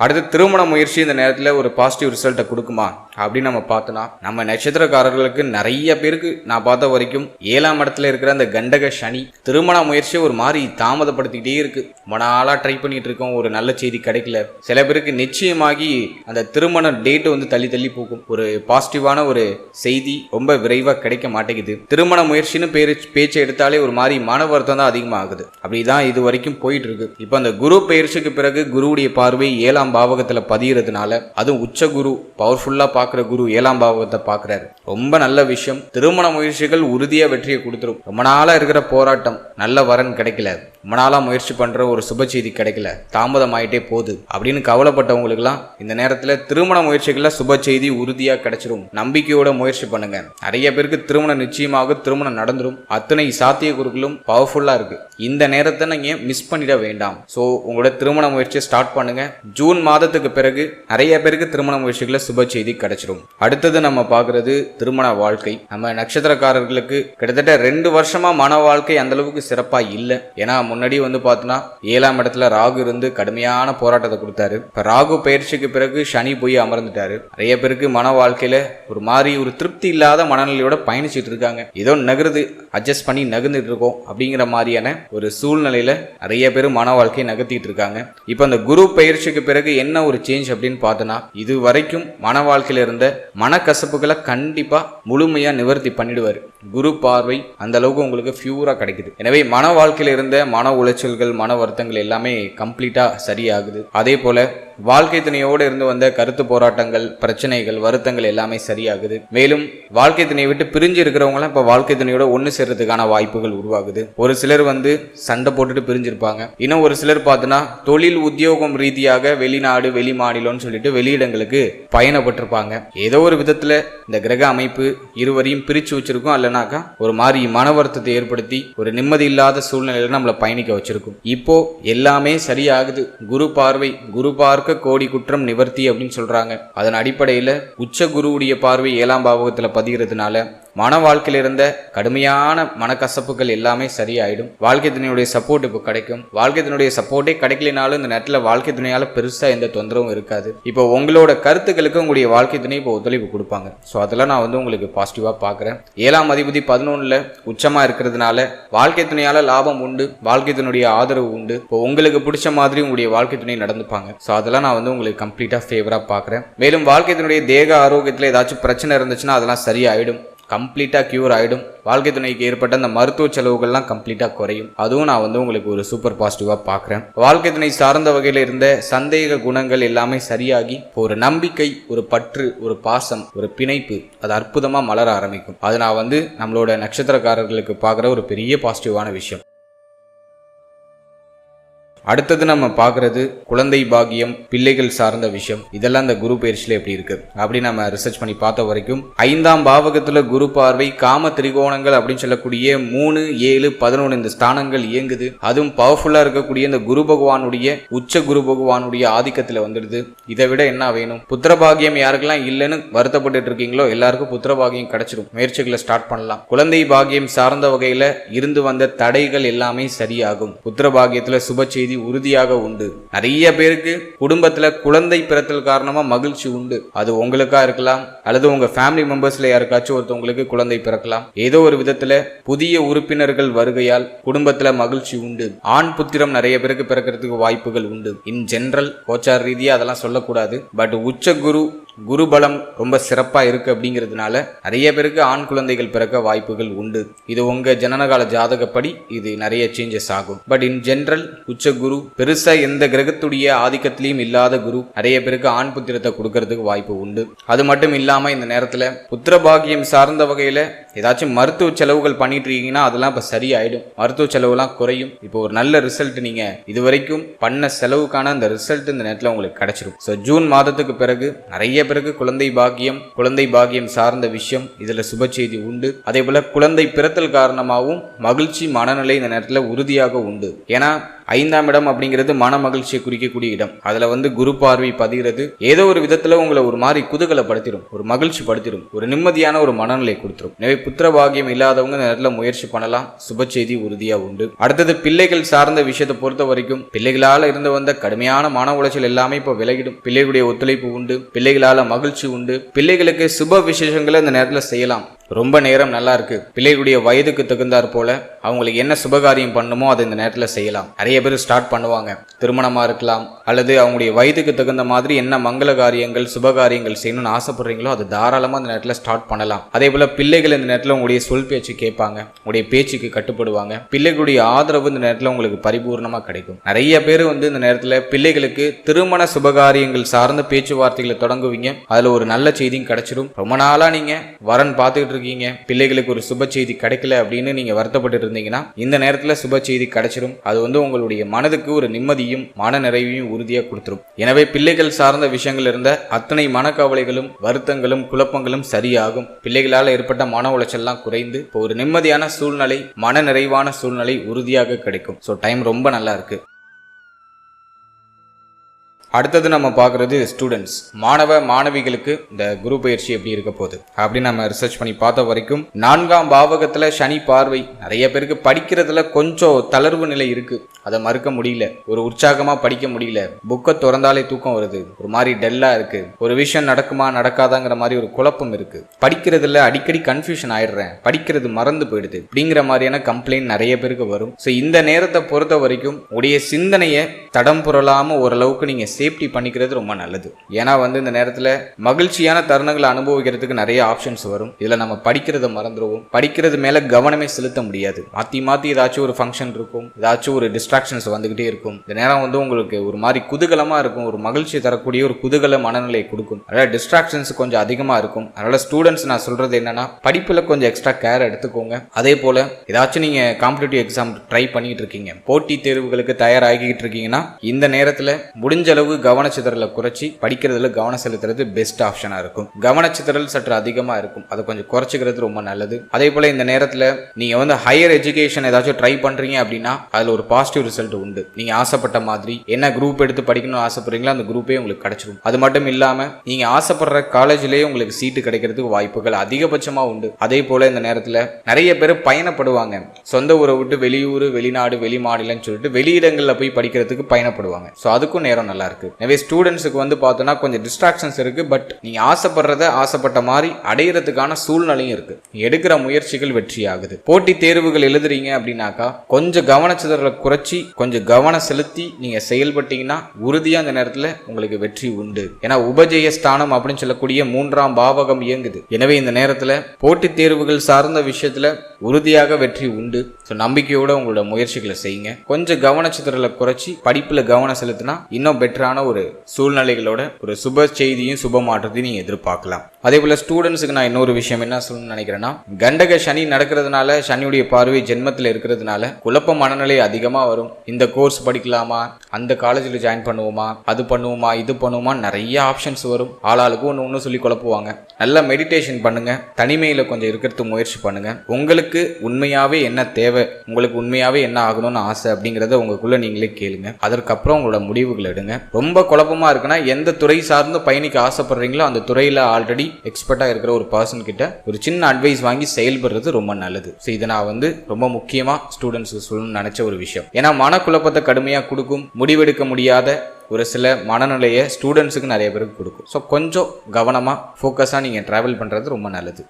அடுத்து திருமண முயற்சி இந்த நேரத்தில் ஒரு பாசிட்டிவ் ரிசல்ட்டை கொடுக்குமா அப்படின்னு நம்ம பார்த்தோன்னா, நம்ம நட்சத்திரக்காரர்களுக்கு நிறைய பேருக்கு நான் பார்த்த வரைக்கும் 7ஆம் இடத்துல இருக்கிற அந்த கண்டக சனி திருமண முயற்சியை ஒரு மாதிரி தாமதப்படுத்திக்கிட்டே இருக்கு. ரொம்ப நாளா ட்ரை பண்ணிட்டு இருக்கோம், ஒரு நல்ல செய்தி கிடைக்கல. சில பேருக்கு நிச்சயமாகி அந்த திருமண டேட் தள்ளி தள்ளி போகும். ஒரு பாசிட்டிவான ஒரு செய்தி ரொம்ப விரைவாக கிடைக்க மாட்டேங்குது. திருமண முயற்சின்னு பேச்சை எடுத்தாலே ஒரு மாதிரி மன வருத்தம் தான் அதிகமாகுது. அப்படிதான் இது வரைக்கும் போயிட்டு இருக்கு. இப்போ அந்த குரு பயிற்சிக்கு பிறகு குருவுடைய பார்வை 7ஆம் பாவகத்துல பதியறதுனால, அதுவும் உச்ச குரு பவர்ஃபுல்லா பாக்குற குரு 7ஆம் பாவகத்தை பாக்குறாரு. ரொம்ப நல்ல விஷயம். திருமண முயற்சிகள் உறுதியா வெற்றியை கொடுத்துரும். ரொம்ப நாளா இருக்கிற போராட்டம், நல்ல வரன் கிடைக்கல, ரொம்ப நாளா முயற்சி பண்ற ஒரு சுப செய்தி கிடைக்கல, தாமதம் ஆயிட்டே போகுது அப்படின்னு கவலைப்பட்டவங்களுக்கு எல்லாம் இந்த நேரத்துல திருமண முயற்சிகள்ல சுப செய்தி உறுதியா கிடைச்சிரும். நம்பிக்கையோட முயற்சி பண்ணுங்க. நிறைய பேருக்கு திருமணம் நிச்சயமாக திருமணம் நடந்துரும். அத்தனை சாத்திய குருக்களும் பவர்ஃபுல்லா இருக்கு. இந்த நேரத்தை நீங்க மிஸ் பண்ணிட வேண்டாம். சோ உங்களோட திருமண முயற்சியை ஸ்டார்ட் பண்ணுங்க. ஜூன் மாதத்துக்கு பிறகு நிறைய பேருக்கு திருமண முயற்சிகளை சுப செய்தி கிடைச்சிரும். அடுத்தது நம்ம பார்க்கறது திருமண வாழ்க்கை. நம்ம நட்சத்திரக்காரர்களுக்கு கிட்டத்தட்ட 2 வருஷமா மன வாழ்க்கை அந்த அளவுக்கு சிறப்பா இல்லை. ஏன்னா முன்னாடி பார்த்தோன்னா 7ஆம் இடத்துல ராகு இருந்து கடுமையான போராட்டத்தை கொடுத்தாரு. இப்ப ராகு பயிற்சிக்கு பிறகு சனி போய் அமர்ந்துட்டாரு. நிறைய பேருக்கு மன வாழ்க்கையில ஒரு மாதிரி ஒரு திருப்தி இல்லாத மனநிலையோட பயணிச்சுட்டு இருக்காங்க. ஏதோ நகருது, அட்ஜஸ்ட் பண்ணி நகர்ந்துட்டு இருக்கோம் அப்படிங்கிற மாதிரியான ஒரு சூழ்நிலையில நிறைய பேர் மன வாழ்க்கையை நகர்த்திட்டு இருக்காங்க. இப்ப அந்த குரு பயிற்சிக்கு பிறகு என்ன ஒரு சேஞ்ச் அப்படின்னு பார்த்தோன்னா, இது வரைக்கும் மன வாழ்க்கையில இருந்த மனக்கசப்புகளை கண்டிப்பா முழுமையா நிவர்த்தி பண்ணிடுவாரு. குரு பார்வை அந்த அளவுக்கு உங்களுக்கு பியூரா கிடைக்குது. எனவே மன வாழ்க்கையில இருந்த மன உளைச்சல்கள், மன வருத்தங்கள் எல்லாமே கம்ப்ளீட்டா சரியாகுது. அதே போல வாழ்க்கை துணையோடு இருந்து வந்த கருத்து போராட்டங்கள், பிரச்சனைகள், வருத்தங்கள் எல்லாமே சரியாகுது. மேலும் வாழ்க்கை துணையை விட்டு பிரிஞ்சு இருக்கிறவங்களாம் இப்ப வாழ்க்கை துணையோட ஒன்னு சேர்றதுக்கான வாய்ப்புகள் உருவாகுது. ஒரு சிலர் சண்டை போட்டுட்டு பிரிஞ்சிருப்பாங்க. இன்னும் ஒரு சிலர் பார்த்தோன்னா தொழில் உத்தியோகம் ரீதியாக வெளிநாடு, வெளி மாநிலம்னு சொல்லிட்டு வெளியிடங்களுக்கு பயணப்பட்டிருப்பாங்க. ஏதோ ஒரு விதத்துல இந்த கிரக அமைப்பு இருவரையும் பிரிச்சு வச்சிருக்கும். அல்லனாக்கா ஒரு மாதிரி மன வருத்தத்தை ஏற்படுத்தி ஒரு நிம்மதி இல்லாத சூழ்நிலையில நம்மளை பயணிக்க வச்சிருக்கும். இப்போ எல்லாமே சரியாகுது. குரு பார்வை, குரு பார்க்க கோடி குற்றம் நிவர்த்தி அப்படின்னு சொல்றாங்க. அதன் அடிப்படையில உச்ச குருவுடைய பார்வை 7ஆம் பாவகத்துல பதிகிறதுனால மன வாழ்க்கையில இருந்த கடுமையான மனக்கசப்புகள் எல்லாமே சரியாயிடும். வாழ்க்கை துணையுடைய சப்போர்ட் இப்போ கிடைக்கும். வாழ்க்கை துணையுடைய சப்போர்ட்டே கிடைக்கலனாலும் இந்த நேரத்தில் வாழ்க்கை துணையால பெருசா எந்த தொந்தரவும் இருக்காது. இப்போ உங்களோட கருத்துக்களுக்கு உங்களுடைய வாழ்க்கை துணை இப்போ ஒத்துழைப்பு கொடுப்பாங்க. ஸோ அதெல்லாம் நான் உங்களுக்கு பாசிட்டிவா பாக்குறேன். 7ஆம் அதிபதி 11ல் உச்சமா இருக்கிறதுனால வாழ்க்கை துணையால லாபம் உண்டு, வாழ்க்கை துணையுடைய ஆதரவு உண்டு. இப்போ உங்களுக்கு பிடிச்ச மாதிரி உங்களுடைய வாழ்க்கை துணை நடந்துப்பாங்க. ஸோ அதெல்லாம் நான் உங்களுக்கு கம்ப்ளீட்டா ஃபேவரா பாக்குறேன். மேலும் வாழ்க்கை துணையுடைய தேக ஆரோக்கியத்தில் ஏதாச்சும் பிரச்சனை இருந்துச்சுன்னா அதெல்லாம் சரியாயிடும். கம்ப்ளீட்டா கியூர் ஆயிடும். வாழ்க்கை துணைக்கு ஏற்பட்ட அந்த மருத்துவ செலவுகள்லாம் கம்ப்ளீட்டா குறையும். அதுவும் நான் வந்து உங்களுக்கு ஒரு சூப்பர் பாசிட்டிவா பாக்குறேன். வாழ்க்கை துணை சார்ந்த வகையில இருந்த சந்தேக குணங்கள் எல்லாமே சரியாகி ஒரு நம்பிக்கை, ஒரு பற்று, ஒரு பாசம், ஒரு பிணைப்பு அது அற்புதமா மலர ஆரம்பிக்கும். அது நான் வந்து நம்மளோட நட்சத்திரக்காரர்களுக்கு பார்க்குற ஒரு பெரிய பாசிட்டிவான விஷயம். அடுத்தது நம்ம பார்க்கறது குழந்தை பாக்கியம், பிள்ளைகள் சார்ந்த விஷயம். இதெல்லாம் இந்த குரு பயிற்சியில எப்படி இருக்கு அப்படி நம்ம ரிசர்ச் பண்ணி பார்த்த வரைக்கும் 5ஆம் பாவகத்துல குரு பார்வை காம திரிகோணங்கள் அப்படின்னு சொல்லக்கூடிய 3, 7, 11 இந்த ஸ்தானங்கள் இயங்குது. அதுவும் பவர்ஃபுல்லா இருக்கக்கூடிய இந்த குரு பகவானுடைய உச்ச குரு பகவானுடைய ஆதிக்கத்துல வந்துடுது. இதை விட என்ன வேணும்? புத்திர பாகியம் யாருக்கெல்லாம் இல்லைன்னு வருத்தப்பட்டு இருக்கீங்களோ எல்லாருக்கும் புத்திர பாகியம் கிடைச்சிடும். முயற்சிகளை ஸ்டார்ட் பண்ணலாம். குழந்தை பாகியம் சார்ந்த வகையில இருந்து வந்த தடைகள் எல்லாமே சரியாகும். புத்திர பாகியத்துல சுப செய்தி உறுதியாக உண்டு. நிறைய பேருக்கு குடும்பத்துல குழந்தை பிறத்தல் காரணமா மகிழ்ச்சி உண்டு. அது உங்களுக்கா இருக்கலாம், அல்லது உங்க ஃபேமிலி மெம்பர்ஸ்ல யாருக்காச்சும் ஒருத்தவங்களுக்கு குழந்தை பிறக்கலாம். ஏதோ ஒரு விதத்துல புதிய உறுப்பினர்கள் வருகையால் குடும்பத்துல மகிழ்ச்சி உண்டு. ஆண் புத்திரம் நிறைய பேருக்கு பிறக்கிறதுக்கு வாய்ப்புகள் உண்டு. இன் ஜெனரல் கோச்சார் ரீதியா அதெல்லாம் சொல்லக்கூடாது. பட் உச்ச குரு பலம் ரொம்ப சிறப்பா இருக்கு அப்படிங்கிறதுனால நிறைய பேருக்கு ஆண் குழந்தைகள் பிறக்க வாய்ப்புகள் உண்டு. இது உங்க ஜனனகால ஜாதகப்படி இது நிறைய சேஞ்சஸ் ஆகும். பட் இன் ஜெனரல் உச்ச குரு பெருசா எந்த கிரகத்துடைய ஆதிக்கத்திலையும் இல்லாத குரு நிறைய பேருக்கு ஆண் புத்திரத்தை கொடுக்கறதுக்கு வாய்ப்பு உண்டு. அது மட்டும் இல்லாம இந்த நேரத்துல புத்திர பாகியம் சார்ந்த வகையில ஏதாச்சும் மருத்துவ செலவுகள் பண்ணிட்டு இருக்கீங்கன்னா அதெல்லாம் இப்ப சரியாயிடும். மருத்துவ செலவுலாம் குறையும். இப்போ ஒரு நல்ல ரிசல்ட் நீங்க இதுவரைக்கும் பண்ண செலவுக்கான அந்த ரிசல்ட் இந்த நேரத்துல உங்களுக்கு கிடைச்சிடும். ஸோ ஜூன் மாதத்துக்கு பிறகு நிறைய பிறகு குழந்தை பாகியம் சார்ந்த விஷயம் இதுல சுப செய்தி உண்டு. அதே போல குழந்தை பிறத்தல் காரணமாகவும் மகிழ்ச்சி மனநிலை இந்த நேரத்துல உறுதியாக உண்டு. ஏன்னா 5ஆம் இடம் அப்படிங்கிறது மன மகிழ்ச்சியை குறிக்கக்கூடிய இடம். அதுல வந்து குரு பார்வை பதிகிறது. ஏதோ ஒரு விதத்துல உங்களை ஒரு மாதிரி குதூகலப்படுத்திடும், ஒரு மகிழ்ச்சி படுத்திடும், ஒரு நிம்மதியான ஒரு மனநிலை கொடுத்துரும். எனவே புத்திர பாகியம் இல்லாதவங்க இந்த நேரத்துல முயற்சி பண்ணலாம். சுப செய்தி உறுதியா உண்டு. அடுத்தது பிள்ளைகள் சார்ந்த விஷயத்தை பொறுத்த வரைக்கும் பிள்ளைகளால இருந்து வந்த கடுமையான மன உளைச்சல் எல்லாமே இப்போ விலகிடும். பிள்ளைகளுடைய ஒத்துழைப்பு உண்டு. பிள்ளைகளால மகிழ்ச்சி உண்டு. பிள்ளைகளுக்கு சுப விசேஷங்களை இந்த நேரத்துல செய்யலாம். ரொம்ப நேரம் நல்லா இருக்கு. பிள்ளைகளுடைய வயதுக்கு தகுந்தாற் போல அவங்களுக்கு என்ன சுபகாரியம் பண்ணுமோ அதை இந்த நேரத்துல செய்யலாம். நிறைய பேர் ஸ்டார்ட் பண்ணுவாங்க. திருமணமா இருக்கலாம், அல்லது அவங்களுடைய வயதுக்கு தகுந்த மாதிரி என்ன மங்கள காரியங்கள் சுபகாரியங்கள் செய்யணும்னு ஆசைப்படுறீங்களோ அது தாராளமா இந்த நேரத்துல ஸ்டார்ட் பண்ணலாம். அதே போல பிள்ளைகள் இந்த நேரத்துல உங்களுடைய சொல் பேச்சு கேட்பாங்க, உங்களுடைய பேச்சுக்கு கட்டுப்படுவாங்க. பிள்ளைகளுடைய ஆதரவு இந்த நேரத்துல உங்களுக்கு பரிபூர்ணமா கிடைக்கும். நிறைய பேர் வந்து இந்த நேரத்துல பிள்ளைகளுக்கு திருமண சுபகாரியங்கள் சார்ந்த பேச்சுவார்த்தைகளை தொடங்குவீங்க. அதுல ஒரு நல்ல செய்தியும் கிடைச்சிடும். ரொம்ப நாளா நீங்க வரன் பார்த்துக்கிட்டு இருக்கீங்க, பிள்ளைகளுக்கு ஒரு சுப செய்தி கிடைக்கல அப்படின்னு நீங்க வருத்தப்பட்டு இருந்தீங்கன்னா இந்த நேரத்துல சுப செய்தி கிடைச்சிடும். அது வந்து உங்களுடைய மனதுக்கு ஒரு நிம்மதியும் மன நிறைவையும் உறுதியா கொடுத்துரும். எனவே பிள்ளைகள் சார்ந்த விஷயங்கள் இருந்த அத்தனை மனக்கவலைகளும் வருத்தங்களும் குழப்பங்களும் சரியாகும். பிள்ளைகளால் ஏற்பட்ட மன உளைச்சல்லாம் குறைந்து இப்போ ஒரு நிம்மதியான சூழ்நிலை, மன நிறைவான சூழ்நிலை உறுதியாக கிடைக்கும். ஸோ டைம் ரொம்ப நல்லா இருக்கு. அடுத்தது நம்ம பார்க்கறது ஸ்டூடெண்ட்ஸ், மாணவிகளுக்கு இந்த குரு பயிற்சி எப்படி இருக்க போகுது அப்படின்னு நம்ம ரிசர்ச் பண்ணி பார்த்த வரைக்கும் 4ஆம் பாவகத்துல சனி பார்வை. நிறைய பேருக்கு படிக்கிறதுல கொஞ்சம் தளர்வு நிலை இருக்கு. அதை மறுக்க முடியல. ஒரு உற்சாகமா படிக்க முடியல. புக்கை திறந்தாலே தூக்கம் வருது. ஒரு மாதிரி டெல்லா இருக்கு. ஒரு விஷயம் நடக்குமா நடக்காதாங்கிற மாதிரி ஒரு குழப்பம் இருக்கு. படிக்கிறதுல அடிக்கடி கன்ஃபியூஷன் ஆயிடுறேன், படிக்கிறது மறந்து போயிடுது அப்படிங்கிற மாதிரியான கம்ப்ளைண்ட் நிறைய பேருக்கு வரும். ஸோ இந்த நேரத்தை பொறுத்த வரைக்கும் உடைய சிந்தனையை தடம் புரளாம ஓரளவுக்கு நீங்க சேஃப்டி பண்ணிக்கிறது ரொம்ப நல்லது. ஏன்னா வந்து இந்த நேரத்துல மகிழ்ச்சியான தருணங்களை அனுபவிக்கிறதுக்கு நிறைய ஆப்ஷன்ஸ் வரும். இதுல நம்ம படிக்கிறத மறந்துடுவோம். படிக்கிறது மேல கவனமே செலுத்த முடியாது. மாத்தி ஏதாச்சும் ஒரு ஃபங்க்ஷன் இருக்கும், ஏதாச்சும் ஒரு டிஸ்ட்ராக்ஷன்ஸ் வந்துகிட்டே இருக்கும். இந்த நேரம் வந்து உங்களுக்கு ஒரு மாதிரி குதூகலமா இருக்கும், ஒரு மகிழ்ச்சி தரக்கூடிய ஒரு குதூகல மனநிலை கொடுக்கும். அதனால டிஸ்ட்ராக்ஷன்ஸ் கொஞ்சம் அதிகமா இருக்கும். அதனால ஸ்டூடெண்ட்ஸ் நான் சொல்றது என்னன்னா படிப்புல கொஞ்சம் எக்ஸ்ட்ரா கேர் எடுத்துக்கோங்க. அதே போல ஏதாச்சும் நீங்க காம்படிட்டிவ் எக்ஸாம் ட்ரை பண்ணிட்டு இருக்கீங்க, போட்டி தேர்வுகளுக்கு தயாராகிட்டு இருக்கீங்கன்னா இந்த நேரத்துல முடிஞ்ச அளவு கவனச்சிதறலை குறைச்சி படிக்கிறதுல கவனம் செலுத்துறது பெஸ்ட் ஆப்ஷனா இருக்கும். கவனச்சிதறல் சற்று அதிகமா இருக்கும், அதை கொஞ்சம் குறைச்சிக்கிறது ரொம்ப நல்லது. அதே போல இந்த நேரத்துல நீங்க வந்து ஹையர் எஜுகேஷன் ஏதாச்சும் ட்ரை பண்றீங்க அப்படின்னா அதுல ஒரு பாசிட்டிவ் ரிசல்ட் உண்டு. நீங்க ஆசைப்பட்ட மாதிரி என்ன குரூப் எடுத்து படிக்கணும்னு ஆசைப்படுறீங்களோ அந்த குரூப்பே உங்களுக்கு கிடைச்சிடும். அது மட்டும் இல்லாம நீங்க ஆசைப்படுற காலேஜ்லயே உங்களுக்கு சீட்டு கிடைக்கிறதுக்கு வாய்ப்புகள் அதிகபட்சமா உண்டு. அதே போல இந்த நேரத்துல நிறைய பேர் பயணப்படுவாங்க. சொந்த ஊரை விட்டு வெளியூர், வெளிநாடு, வெளி மாநிலம்னு சொல்லிட்டு வெளியிடங்கள்ல போய் படிக்கிறதுக்கு பயணப்படுவாங்க. ஸோ அதுக்கும் நேரம் நல்லா இருக்கு. இருக்கு. எனவே ஸ்டூடெண்ட்ஸுக்கு வந்து பார்த்தோன்னா கொஞ்சம் டிஸ்ட்ராக்ஷன்ஸ் இருக்கு. பட் நீங்க ஆசைப்பட்ட மாதிரி அடையிறதுக்கான சூழ்நிலையும் இருக்கு. எடுக்கிற முயற்சிகள் வெற்றி ஆகுது. போட்டி தேர்வுகள் எழுதுறீங்க அப்படின்னாக்கா கொஞ்சம் கவனச்சிதறலை குறைச்சி கொஞ்சம் கவனம் செலுத்தி நீங்க செயல்பட்டீங்கன்னா உறுதியா அந்த நேரத்துல உங்களுக்கு வெற்றி உண்டு. ஏன்னா உபஜய ஸ்தானம் அப்படின்னு சொல்லக்கூடிய 3ஆம் பாவகம் இயங்குது. எனவே இந்த நேரத்துல போட்டித் தேர்வுகள் சார்ந்த விஷயத்துல உறுதியாக வெற்றி உண்டு. ஸோ நம்பிக்கையோட உங்களோட முயற்சிகளை செய்யுங்க. கொஞ்சம் கவனச்சிதறலை குறைச்சி படிப்புல கவனம் செலுத்தினா இன்னும் பெட்டரான ஒரு சூழ்நிலைகளோட ஒரு சுப செய்தியும் சுப மாற்றத்தையும் நீங்க எதிர்பார்க்கலாம். அதே போல ஸ்டூடெண்ட்ஸுக்கு நான் இன்னொரு விஷயம் என்ன சொல்லணும்னு நினைக்கிறேன்னா, கண்டக சனி நடக்கிறதுனால, சனியுடைய பார்வை ஜென்மத்தில் இருக்கிறதுனால குழப்ப மனநிலை அதிகமா வரும். இந்த கோர்ஸ் படிக்கலாமா, அந்த காலேஜில் ஜாயின் பண்ணுவோமா, அது பண்ணுவோமா, இது பண்ணுவோமா, நிறைய ஆப்ஷன்ஸ் வரும். ஆளாளுக்கு ஒன்று சொல்லி குழப்புவாங்க. நல்லா மெடிடேஷன் பண்ணுங்க. தனிமையில கொஞ்சம் இருக்கிறதுக்கு முயற்சி பண்ணுங்க. உங்களுக்கு உண்மையாவே என்ன தேவை, உங்களுக்கு உண்மையாவே என்ன ஆகணும்னு ஆசை அப்படிங்கறத உங்களுக்குள்ள நீங்களே கேளுங்க. அதற்கப்புறம் உங்களோட முடிவுகள் எடுங்க. ரொம்ப குழப்பமா இருக்குன்னா எந்த துறை சார்ந்து பயணிக்க ஆசைப்படுறீங்களோ அந்த துறையில ஆல்ரெடி எக்ஸ்பர்ட்டா இருக்கிற ஒரு பர்சன் கிட்ட ஒரு சின்ன அட்வைஸ் வாங்கி செயல்படுறது ரொம்ப நல்லது. ஸோ இதை நான் வந்து ரொம்ப முக்கியமா ஸ்டூடெண்ட்ஸுக்கு சொல்லணும்னு நினைச்ச ஒரு விஷயம். ஏன்னா மனக்குழப்பத்தை கடுமையா கொடுக்கும், முடிவெடுக்க முடியாத ஒரு சில மனநிலையை ஸ்டூடெண்ட்ஸுக்கு நிறைய பேருக்கு கொடுக்கும். ஸோ கொஞ்சம் கவனமா ஃபோக்கஸா நீங்க டிராவல் பண்றது ரொம்ப நல்லது.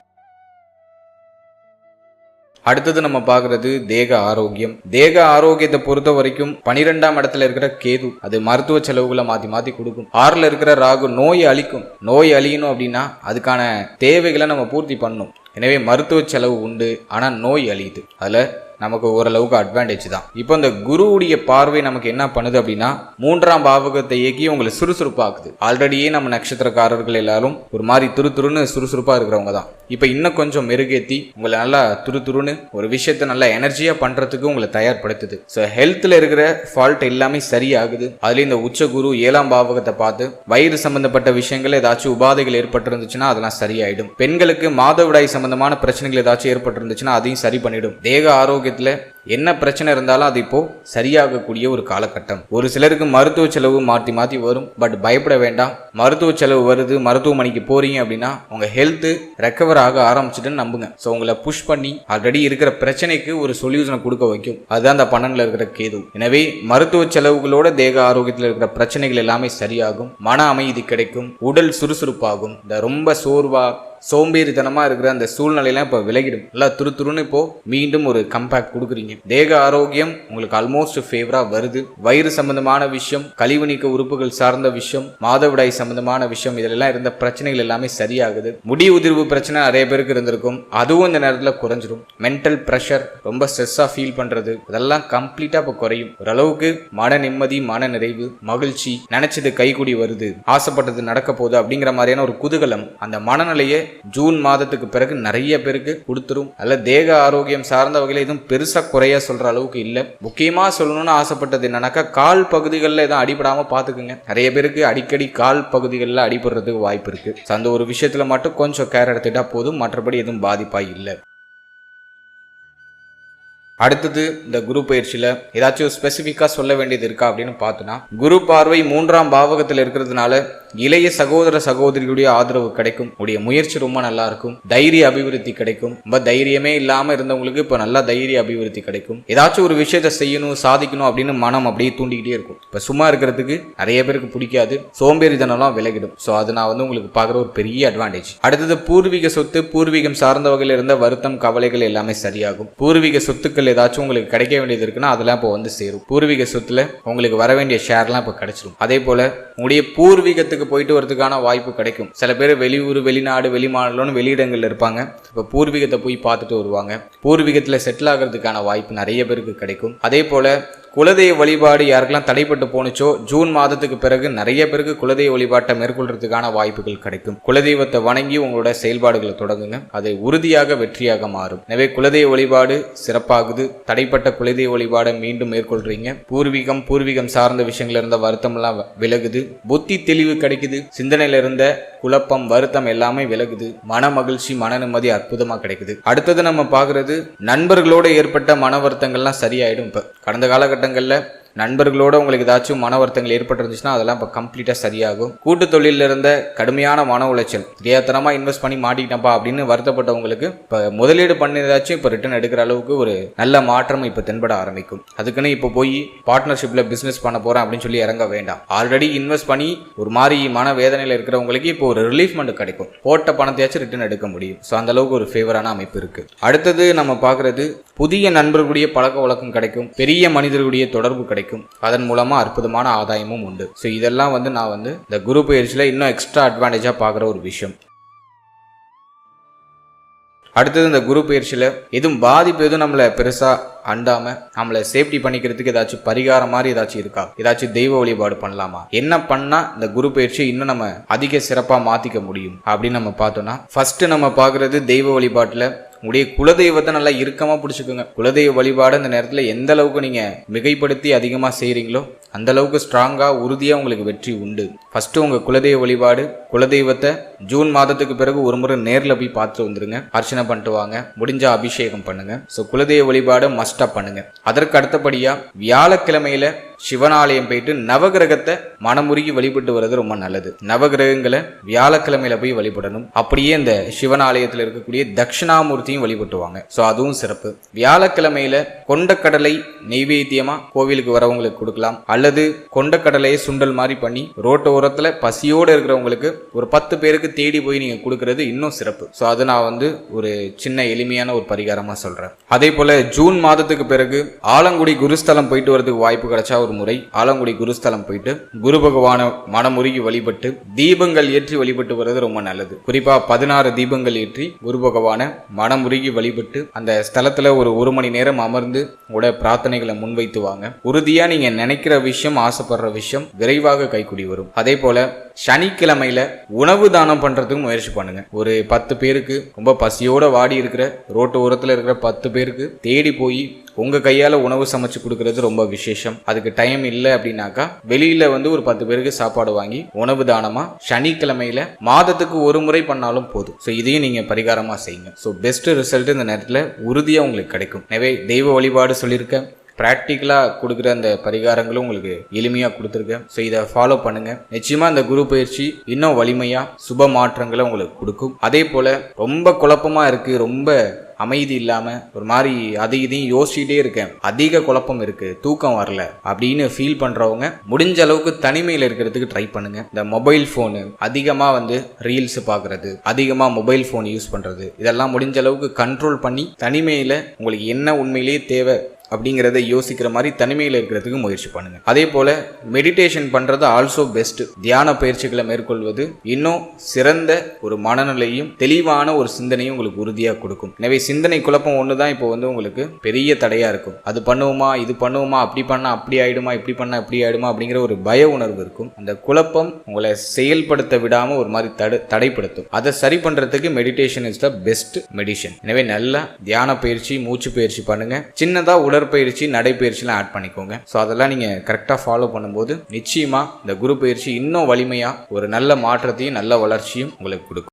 அடுத்தது நம்ம பார்க்கறது தேக ஆரோக்கியம். தேக ஆரோக்கியத்தை பொறுத்த வரைக்கும் 12ஆம் இடத்துல இருக்கிற கேது அது மருத்துவ செலவுகளை மாத்தி கொடுக்கும். 6ல் இருக்கிற ராகு நோயை அழிக்கும். நோய் அழியணும் அப்படின்னா அதுக்கான தேவைகளை நம்ம பூர்த்தி பண்ணணும். எனவே மருத்துவ செலவு உண்டு, ஆனா நோய் அழியுது. அதுல நமக்கு ஓரளவுக்கு அட்வான்டேஜ் தான். இப்போ இந்த குருவுடைய பார்வை நமக்கு என்ன பண்ணுது அப்படின்னா 3ஆம் பாவகத்தை இயக்கி உங்களை சுறுசுறுப்பாக்குது. ஆல்ரெடியே நம்ம நட்சத்திரக்காரர்கள் எல்லாரும் ஒரு மாதிரி துருத்துருன்னு சுறுசுறுப்பா இருக்கிறவங்க தான். இப்போ இன்னும் கொஞ்சம் மெருகேற்றி உங்களை நல்லா துருத்துருன்னு ஒரு விஷயத்த நல்லா எனர்ஜியா பண்றதுக்கு உங்களை தயார்படுத்துது. ஸோ ஹெல்த்ல இருக்கிற ஃபால்ட் எல்லாமே சரியாகுது. அதுல இந்த உச்ச குரு 7ஆம் பாவகத்தை பார்த்து வயிறு சம்பந்தப்பட்ட விஷயங்கள் ஏதாச்சும் உபாதைகள் ஏற்பட்டிருந்துச்சுன்னா அதெல்லாம் சரியாயிடும். பெண்களுக்கு மாதவிடாய் சம்பந்தமான பிரச்சனைகள் ஏதாச்சும் ஏற்பட்டிருந்துச்சுன்னா அதையும் சரி பண்ணிடும். தேக ஆரோக்கிய என்ன பிரச்சனை இருந்தாலும் அது இப்போ சரியாகக்கூடிய ஒரு காலகட்டம். ஒரு சிலருக்கு மருத்துவ செலவு மாத்தி வரும். பட் பயப்பட வேண்டாம். மருத்துவ செலவு வருது, மருத்துவமனைக்கு போறீங்க அப்படின்னா உங்க ஹெல்த் ரெக்கவர் ஆக ஆரம்பிச்சுட்டுன்னு நம்புங்க. ஸோ உங்களை புஷ் பண்ணி ஆல்ரெடி இருக்கிற பிரச்சனைக்கு ஒரு சொல்யூஷனை கொடுக்க வைக்கும். அதுதான் அந்த 12ல் இருக்கிற கேது. எனவே மருத்துவ செலவுகளோட தேக ஆரோக்கியத்தில் இருக்கிற பிரச்சனைகள் எல்லாமே சரியாகும். மன அமைதி கிடைக்கும். உடல் சுறுசுறுப்பாகும். இந்த ரொம்ப சோர்வா சோம்பேறித்தனமா இருக்கிற அந்த சூழ்நிலையெல்லாம் இப்போ விலகிடும். நல்லா துருத்துருன்னு இப்போ மீண்டும் ஒரு கம்பேக்ட் கொடுக்குறீங்க. தேக ஆரோக்கியம் உங்களுக்கு ஆல்மோஸ்ட் ஃபேவரா வருது. வயிறு சம்பந்தமான விஷயம், கழிவு நீக்க உறுப்புகள் சார்ந்த விஷயம், மாதவிடாய் சம்பந்தமான விஷயம், இதெல்லாம் இருந்த பிரச்சனைகள் எல்லாமே சரியாகுது. முடி உதிர்வு பிரச்சனை நிறைய பேருக்கு இருந்திருக்கும், அதுவும் இந்த நேரத்தில் குறைஞ்சிரும். மென்டல் ப்ரெஷர், ரொம்ப ஸ்ட்ரெஸ்ஸா ஃபீல் பண்றது, அதெல்லாம் கம்ப்ளீட்டா இப்போ குறையும். ஓரளவுக்கு மன நிம்மதி, மன நிறைவு, மகிழ்ச்சி, நினைச்சது கைகூடி வருது, ஆசைப்பட்டது நடக்க போகுது அப்படிங்கிற மாதிரியான ஒரு குதூகலம் அந்த மனநிலையை ஜூன் மாதத்துக்கு பிறகு நிறைய பேருக்கு கொடுத்துரும். அல்ல தேக ஆரோக்கியம் சார்ந்த வகையில் எதுவும் பெருசா குறைய சொல்ற அளவுக்கு இல்லை. முக்கியமா சொல்லணும்னு ஆசைப்பட்டது என்னன்னாக்கா கால் பகுதிகளில் எதுவும் அடிபடாம பாத்துக்குங்க. நிறைய பேருக்கு அடிக்கடி கால் பகுதிகளில் அடிபடுறதுக்கு வாய்ப்பு இருக்கு. அந்த ஒரு விஷயத்துல மட்டும் கொஞ்சம் கேர் எடுத்துட்டா போதும். மற்றபடி எதுவும் பாதிப்பா இல்லை. அடுத்தது இந்த குரு பயிற்சியில ஏதாச்சும் ஸ்பெசிஃபிக்கா சொல்ல வேண்டியது இருக்கா அப்படின்னு பார்த்தோன்னா, குரு பார்வை 3ஆம் பாவகத்தில் இருக்கிறதுனால இளைய சகோதர சகோதரிகளுடைய ஆதரவு கிடைக்கும். உடைய முயற்சி ரொம்ப நல்லா இருக்கும். தைரிய அபிவிருத்தி கிடைக்கும். ரொம்ப தைரியமே இல்லாம இருந்தவங்களுக்கு இப்ப நல்லா தைரிய அபிவிருத்தி கிடைக்கும். ஏதாச்சும் ஒரு விஷயத்த செய்யணும், சாதிக்கணும் அப்படின்னு மனம் அப்படியே தூண்டிக்கிட்டே இருக்கும். இப்ப சும்மா இருக்கிறதுக்கு நிறைய பேருக்கு பிடிக்காது. சோம்பேறித்தனம்லாம் விலகிடும். ஸோ அது நான் வந்து உங்களுக்கு பார்க்குற ஒரு பெரிய அட்வான்டேஜ். அடுத்தது பூர்வீக சொத்து, பூர்வீகம் சார்ந்த வகையில் இருந்த வருத்தம், கவலைகள் எல்லாமே சரியாகும். பூர்வீக சொத்துக்கள் ஏதாச்சும் உங்களுக்கு கிடைக்க வேண்டியது இருக்குன்னா அதெல்லாம் இப்போ வந்து சேரும். பூர்வீக சொத்துல உங்களுக்கு வர வேண்டிய ஷேர்லாம் இப்போ கிடைச்சிடும். அதே போல உங்களுடைய பூர்வீகத்துக்கு போயிட்டு வரதுக்கான வாய்ப்பு கிடைக்கும். சில பேர் வெளியூர், வெளிநாடு, வெளிமாநிலம்னு வெளியிடங்கள்ல இருப்பாங்க. இப்போ பூர்வீகத்தை போய் பார்த்துட்டு வருவாங்க. பூர்வீகத்துல செட்டில் ஆகிறதுக்கான வாய்ப்பு நிறைய பேருக்கு கிடைக்கும். அதே போல குலதெய்வ வழிபாடு யாருக்கெல்லாம் தடைப்பட்டு போனுச்சோ ஜூன் மாதத்துக்கு பிறகு நிறைய பேருக்கு குலதெய்வ வழிபாட்டை மேற்கொள்றதுக்கான வாய்ப்புகள் கிடைக்கும். குலதெய்வத்தை வணங்கி உங்களோட செயல்பாடுகளை தொடங்குங்க. அது உறுதியாக வெற்றியாக மாறும். எனவே குலதெய்வ வழிபாடு சிறப்பாகுது. தடைப்பட்ட குலதெய்வ வழிபாடை மீண்டும் மேற்கொள்றீங்க. பூர்வீகம் சார்ந்த விஷயங்கள்ல இருந்த வருத்தம் எல்லாம் விலகுது. புத்தி தெளிவு கிடைக்குது. சிந்தனையில இருந்த குழப்பம், வருத்தம் எல்லாமே விலகுது. மன மகிழ்ச்சி, மன நிம்மதி அற்புதமா கிடைக்குது. அடுத்தது நம்ம பாக்குறது நண்பர்களோட ஏற்பட்ட மன வருத்தங்கள்லாம் சரியாயிடும். இப்ப கடந்த காலகட்டங்கள்ல நண்பர்களோட உங்களுக்கு ஏதாச்சும் மன வருத்தங்கள் ஏற்பட்டிருந்துச்சுன்னா அதெல்லாம் இப்போ கம்ப்ளீட்டாக சரியாகும். கூட்டு தொழிலில் இருந்த கடுமையான மன உளைச்சல், தெரியாதனமாக இன்வெஸ்ட் பண்ணி மாட்டிக்கிட்டப்பா அப்படின்னு வருத்தப்பட்டவங்களுக்கு இப்போ முதலீடு பண்ணதாச்சும் இப்போ ரிட்டர்ன் எடுக்கிற அளவுக்கு ஒரு நல்ல மாற்றம் இப்போ தென்பட ஆரம்பிக்கும். அதுக்குன்னு இப்போ போய் பார்ட்னர்ஷிப்பில் பிஸ்னஸ் பண்ண போகிறேன் அப்படின்னு சொல்லி இறங்க வேண்டாம். ஆல்ரெடி இன்வெஸ்ட் பண்ணி ஒரு மாதிரி மன வேதனையில் இருக்கிறவங்களுக்கு இப்போ ஒரு ரிலீஃப்மெண்ட் கிடைக்கும். போட்ட பணத்தையாச்சும் ரிட்டர்ன் எடுக்க முடியும். ஸோ அந்த அளவுக்கு ஒரு ஃபேவரான அமைப்பு இருக்கு. அடுத்தது நம்ம பார்க்கறது புதிய நண்பர்களுடைய பழக்க வழக்கம் கிடைக்கும், பெரிய மனிதர்களுடைய தொடர்பு கிடைக்கும், அதன் மூலமா அற்புதமான ஆதாயமும் உண்டு. ஸோ இதெல்லாம் நான் இந்த குரு பயிற்சியில் இன்னும் எக்ஸ்ட்ரா அட்வான்டேஜா பார்க்குற ஒரு விஷயம். அடுத்தது இந்த குரு பயிற்சியில் எதுவும் பாதிப்பு எதுவும் நம்மளை பெருசா அண்டாம நம்மளை சேஃப்டி பண்ணிக்கிறதுக்கு ஏதாச்சும் பரிகாரம் மாதிரி ஏதாச்சும் இருக்கா? ஏதாச்சும் தெய்வ வழிபாடு பண்ணலாமா? என்ன பண்ணா இந்த குரு பயிற்சி இன்னும் நம்ம அதிக சிறப்பா மாத்திக்க முடியும் அப்படின்னு நம்ம பார்த்தோம்னா, ஃபர்ஸ்ட் நம்ம பார்க்கறது தெய்வ வழிபாட்டுல உங்களுடைய குலதெய்வத்தை நல்லா இறுக்கமா பிடிச்சிக்கோங்க. குலதெய்வ வழிபாடு இந்த நேரத்தில் எந்த அளவுக்கு நீங்க மிகைப்படுத்தி அதிகமா செய்றீங்களோ அந்த அளவுக்கு ஸ்ட்ராங்கா உறுதியா உங்களுக்கு வெற்றி உண்டு. ஃபர்ஸ்ட் உங்க குலதெய்வ வழிபாடு, குலதெய்வத்தை ஜூன் மாதத்துக்கு பிறகு ஒரு முறை நேரில் போய் பார்த்துட்டு வந்துருங்க. அர்ச்சனை பண்ணிட்டு வாங்க, முடிஞ்ச அபிஷேகம் பண்ணுங்க. ஸோ குலதெய்வ வழிபாடு மஸ்டா பண்ணுங்க. அதற்கு அடுத்தபடியா வியாழக்கிழமையில சிவனாலயம் போயிட்டு நவகிரகத்தை மனமுருகி வழிபட்டு வர்றது ரொம்ப நல்லது. நவகிரகங்களை வியாழக்கிழமையில போய் வழிபடணும். அப்படியே இந்த சிவனாலயத்தில் இருக்கக்கூடிய தட்சிணாமூர்த்தியும் வழிபட்டுவாங்க. ஸோ அதுவும் சிறப்பு. வியாழக்கிழமையில கொண்டக்கடலை நெய்வேத்தியமா கோவிலுக்கு வரவங்களுக்கு கொடுக்கலாம். அல்லது கொண்டக்கடலையை சுண்டல் மாதிரி பண்ணி ரோட்டு ஓரத்துல பசியோடு இருக்கிறவங்களுக்கு ஒரு 10 பேருக்கு தேடி போய் நீங்க கொடுக்கறது இன்னும் சிறப்பு. ஸோ அது நான் ஒரு சின்ன எளிமையான ஒரு பரிகாரமா சொல்றேன். அதே போல ஜூன் மாதத்துக்கு பிறகு ஆலங்குடி குருஸ்தலம் போயிட்டு வரதுக்கு வாய்ப்பு கிடைச்சா ஒரு முறை ஆலங்குடி குருஸ்தலம் போயிட்டு குரு பகவான மனமுருகி வழிபட்டு தீபங்கள் ஏற்றி வழிபட்டு வர்றது ரொம்ப நல்லது. குறிப்பா 16 தீபங்கள் ஏற்றி குரு பகவான மனமுருகி வழிபட்டு அந்த ஸ்தலத்துல ஒரு மணி நேரம் அமர்ந்து உடைய பிரார்த்தனைகளை முன்வைத்து வாங்க. உறுதியா நீங்க நினைக்கிற விஷயம், ஆசைப்படுற விஷயம் விரைவாக கைக்கூடி வரும். அதே போல சனிக்கிழமையில உணவு தானம் பண்றதுக்கு முயற்சி பண்ணுங்க. ஒரு 10 பேருக்கு, ரொம்ப பசியோட வாடி இருக்கிற ரோட்டு ஓரத்துல இருக்கிற 10 பேருக்கு தேடி போய் உங்க கையால உணவு சமைச்சு கொடுக்கறது ரொம்ப விசேஷம். அதுக்கு டைம் இல்லை அப்படின்னாக்கா வெளியில ஒரு 10 பேருக்கு சாப்பாடு வாங்கி உணவு தானமா சனிக்கிழமையில மாதத்துக்கு ஒரு முறை பண்ணாலும் போதும். ஸோ இதையும் நீங்க பரிகாரமா செய்யுங்க. ஸோ பெஸ்ட் ரிசல்ட் இந்த நேரத்தில் உறுதியா உங்களுக்கு கிடைக்கும். எனவே தெய்வ வழிபாடு சொல்லியிருக்கேன், ப்ராக்டிக்கலாக கொடுக்குற அந்த பரிகாரங்களும் உங்களுக்கு எளிமையாக கொடுத்துருக்கேன். ஸோ இதை ஃபாலோ பண்ணுங்க. நிச்சயமாக இந்த குரு பயிற்சி இன்னும் வலிமையாக சுப மாற்றங்களை உங்களுக்கு கொடுக்கும். அதே போல் ரொம்ப குழப்பமாக இருக்குது, ரொம்ப அமைதி இல்லாமல் ஒரு மாதிரி இதையும் யோசிச்சுட்டே இருக்கேன், அதிக குழப்பம் இருக்குது, தூக்கம் வரல அப்படின்னு ஃபீல் பண்ணுறவங்க முடிஞ்ச அளவுக்கு தனிமையில் இருக்கிறதுக்கு ட்ரை பண்ணுங்க. இந்த மொபைல் ஃபோனு அதிகமாக ரீல்ஸ் பார்க்குறது, அதிகமாக மொபைல் ஃபோன் யூஸ் பண்ணுறது, இதெல்லாம் முடிஞ்ச அளவுக்கு கண்ட்ரோல் பண்ணி தனிமையில் உங்களுக்கு என்ன உண்மையிலேயே தேவை அப்படிங்கிறத யோசிக்கிற மாதிரி தனிமையில் இருக்கிறதுக்கு முயற்சி பண்ணுங்க. அதே போல மெடிடேஷன் பண்றது ஆல்சோ பெஸ்ட். தியான பயிற்சிகளை மேற்கொள்வது இன்னும் சிறந்த ஒரு மனநிலையும் தெளிவான ஒரு சிந்தனையும் உங்களுக்கு உறுதியாக கொடுக்கும். எனவே சிந்தனை குழப்பம் ஒண்ணுதான் இப்போ உங்களுக்கு பெரிய தடையா இருக்கும். அது பண்ணுவோமா, இது பண்ணுவோமா, அப்படி பண்ணா அப்படி ஆயிடுமா, இப்படி பண்ணா இப்படி ஆயிடுமா அப்படிங்கிற ஒரு பய உணர்வு இருக்கும். அந்த குழப்பம் உங்களை செயல்படுத்த விடாம ஒரு மாதிரி தடைப்படுத்தும். அதை சரி பண்றதுக்கு meditation is the best medicine. எனவே நல்லா தியான பயிற்சி, மூச்சு பயிற்சி பண்ணுங்க. சின்னதா உடற்பயிற்சி, நடைப்பயிற்சிலாம் ஆட் பண்ணிக்கோங்க. ஸோ அதெல்லாம் நீங்கள் கரெக்டாக ஃபாலோ பண்ணும்போது நிச்சயமாக இந்த குரு பயிற்சி இன்னும் வலிமையாக ஒரு நல்ல மாற்றத்தையும் நல்ல வளர்ச்சியும் உங்களுக்கு கொடுக்கும்.